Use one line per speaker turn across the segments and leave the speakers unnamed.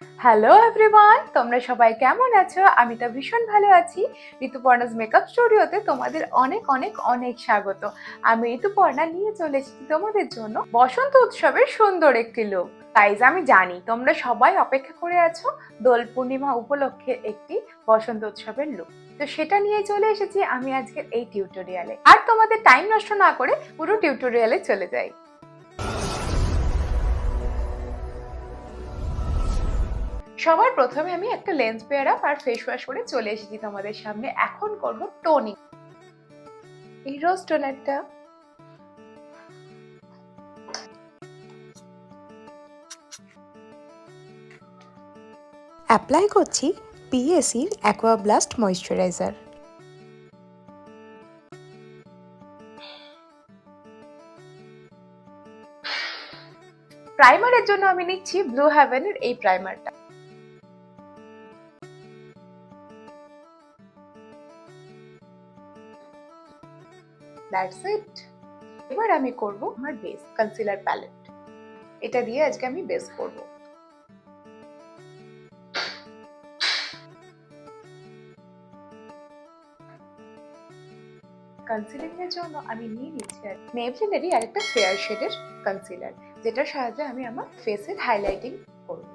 Hello everyone, তোমরা সবাই কেমন আছো? আমি তো ভীষণ ভালো আছি। ঋতুপর্ণাস মেকআপ স্টুডিওতে তোমাদের অনেক অনেক অনেক স্বাগত। আমি ঋতুপর্ণা নিয়ে চলে এসেছি তোমাদের জন্য বসন্ত উৎসবের সুন্দর একটি লুক। গাইজ, আমি জানি তোমরা সবাই অপেক্ষা করে আছো দোল পূর্ণিমা উপলক্ষে একটি বসন্ত উৎসবের লুক। তো সেটা নিয়ে চলে এসেছি আমি আজকের এই টিউটোরিয়ালে। আর তোমাদের টাইম নষ্ট না করে পুরো টিউটোরিয়ালে চলে যাই। সবার প্রথমে আমি একটা লেন্স পেয়ার আপ আর ফেস ওয়াশ করে চলে এসেছি তোমাদের সামনে। এখন করব টোনিং। এই রোজ টোনারটা
অ্যাপ্লাই করছি পিএসির অ্যাকোয়া ব্লাস্ট ময়েশ্চারাইজার।
প্রাইমারের জন্য আমি নিচ্ছি ব্লু হেভেনের এই প্রাইমারটা। That's it. এবার আমি করব আমার বেস কনসিলার প্যালেট। এটা দিয়ে আজকে আমি বেস করব। কনসিলিং এর জন্য আমি নিয়ে নিচ্ছি মেবলিনেরই আরেকটা ফেয়ার শেডের কনসিলার, যেটার সাহায্যে আমি আমার ফেসের হাইলাইটিং করব।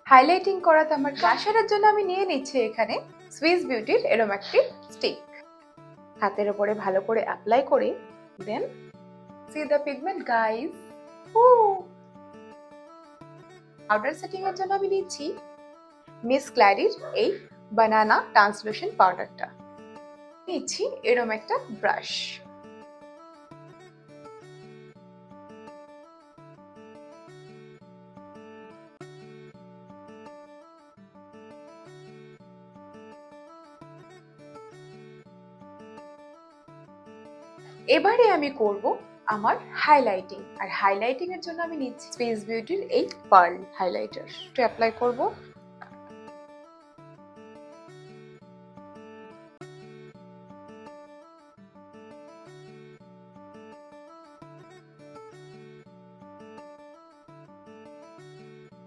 হাইলাইটিং করাতে আমার ব্লাশারের জন্য আমি নিয়ে নিচ্ছি এখানে সুইস বিউটির এরম একটি স্টিক। হাতের উপরে ভালো করে অ্যাপ্লাই করে দেন see the pigment guys. Powder setting এর জন্য আমি নিচ্ছি মিস ক্ল্যারির এই বানানা ট্রান্সলুশন পাউডারটা। নিচ্ছি এরম একটা ব্রাশ। এবারে আমি করব আমার হাইলাইটিং, আর হাইলাইটিং এর জন্য আমি নিচ্ছি সুইস বিউটির এই পার্ল হাইলাইটার। একটু অ্যাপ্লাই করব।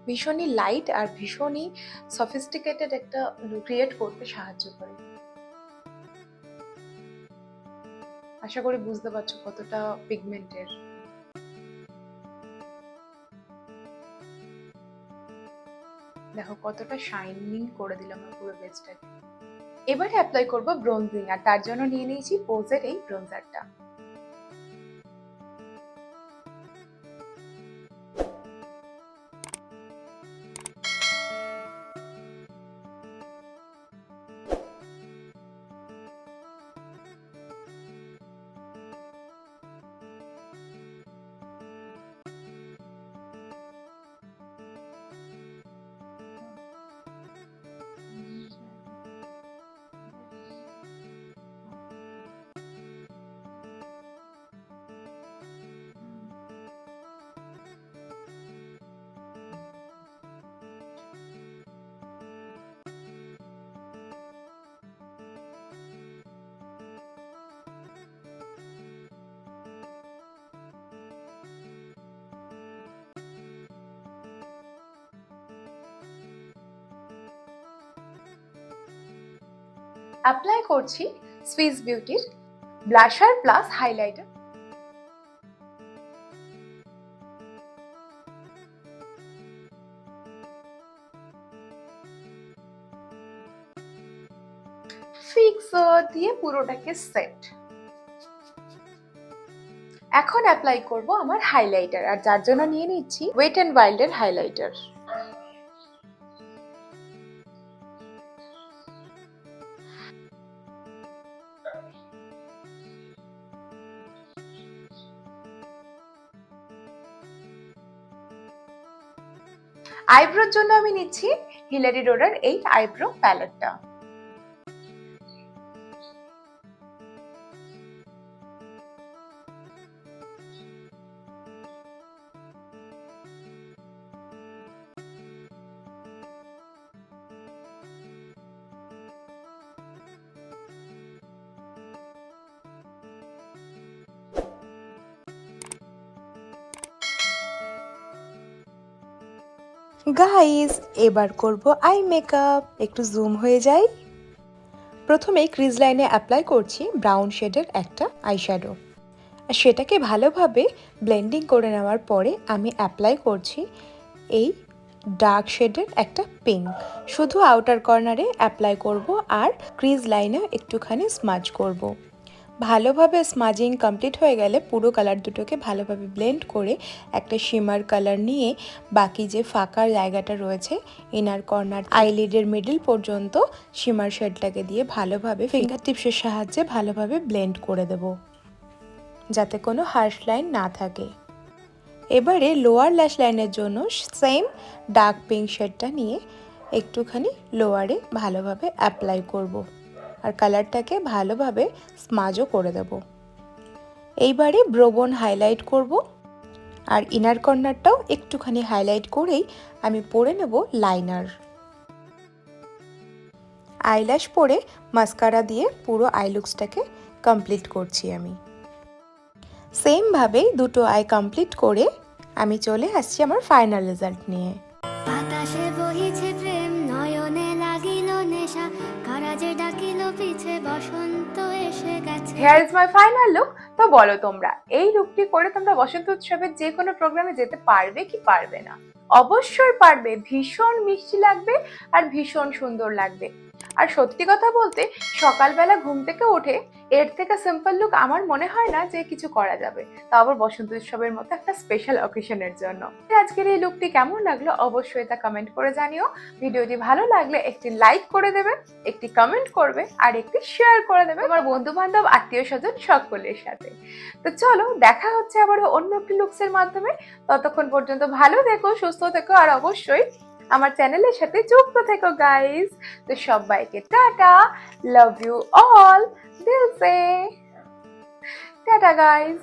ভীষণই লাইট আর ভীষণই সফিস্টিকেটেড একটা লুক ক্রিয়েট করতে সাহায্য করে। আশা করি বুঝতে পারছো কতটা পিগমেন্টের। দেখো কতটা শাইনিং করে দিলাম আমার পুরো ফেসটাকে। এবারে অ্যাপ্লাই করব ব্রোনজিং, আর তার জন্য নিয়ে নিয়েছি পোজের এই ব্রোনজারটা। অ্যাপ্লাই করছি সুইস বিউটির ব্লাশার প্লাস হাইলাইটার। ফিক্সার দিয়ে পুরোটাকে সেট। এখন অ্যাপ্লাই করব আমার হাইলাইটার, আর যার জন্য নিয়ে নিচ্ছি ওয়েট এন্ড ওয়াইল্ডের হাইলাইটার। আইব্রোর জন্য আমি নিচ্ছি হিলারি রোডার এই আইব্রো প্যালেটটা।
গাইস, এবার করব আই মেকআপ। একটু জুম হয়ে যাই। প্রথমেই ক্রিজ লাইনে অ্যাপ্লাই করছি ব্রাউন শেডের একটা আইশ্যাডো। আর সেটাকে ভালোভাবে ব্লেন্ডিং করে নেওয়ার পরে আমি অ্যাপ্লাই করছি এই ডার্ক শেডের একটা পিঙ্ক। শুধু আউটার কর্নারে অ্যাপ্লাই করব আর ক্রিজ লাইনে একটুখানি স্মাজ করব। ভালোভাবে স্মাজিং কমপ্লিট হয়ে গেলে পুরো কালার দুটোকে ভালোভাবে ব্লেন্ড করে একটা শিমার কালার নিয়ে বাকি যে ফাঁকা জায়গাটা রয়েছে ইনার কর্নার আইলিডের মিডল পর্যন্ত শিমার শেডটাকে দিয়ে ভালোভাবে ফিঙ্গার টিপসের সাহায্যে ভালোভাবে ব্লেন্ড করে দেব, যাতে কোনো হার্শ লাইন না থাকে। এবারে লোয়ার ল্যাশ লাইনের জন্য সেম ডার্ক পিঙ্ক শেডটা নিয়ে একটুখানি লোয়ারে ভালোভাবে অ্যাপ্লাই করব আর কালারটাকে ভালোভাবে স্মাজও করে দেব। এইবারে ব্রোবোন হাইলাইট করব আর ইনার কর্নারটাও একটুখানি হাইলাইট করেই আমি পরে নেব লাইনার। আইল্যাশ পরে মাস্কারা দিয়ে পুরো আই লুকসটাকে কমপ্লিট করছি আমি। সেমভাবেই দুটো আই কমপ্লিট করে আমি চলে আসছি আমার ফাইনাল রেজাল্ট নিয়ে।
বাতাসে বহিছে প্রেম, নয়নে লাগিল নেশা, কারাজে ডাকিল পিছে বসন্ত এসে গেছে।
Hair is my final look. তো বলো তোমরা এই লুকটি করে তোমরা বসন্ত উৎসবের যে কোনো প্রোগ্রামে যেতে পারবে কি পারবে না? অবশ্যই পারবে। ভীষণ মিষ্টি লাগবে আর ভীষণ সুন্দর লাগবে। আর সত্যি কথা বলতে সকালবেলা ঘুম থেকে উঠে এর থেকে সিম্পল লুক আমার মনে হয় না যে কিছু করা যাবে, তা আবার বসন্ত উৎসবের মতো একটা স্পেশাল অকেশনের জন্য। আজকের এই লুকটি কেমন লাগলো অবশ্যই তা কমেন্ট করে জানিও। ভিডিওটি ভালো লাগলে একটি লাইক করে দেবে, একটি কমেন্ট করবে আর একটি শেয়ার করে দেবে আমার বন্ধু বান্ধব আত্মীয় স্বজন সকলের সাথে। তো চলো দেখা হচ্ছে আবার অন্য একটি লুকসের মাধ্যমে। ততক্ষণ পর্যন্ত ভালো থেকো, সুস্থ থেকো আর অবশ্যই আমার চ্যানেলের সাথে যুক্ত থেকো গাইস। তো সবাইকে টাটা, লাভ ইউ অল, দিল সে টাটা গাইস।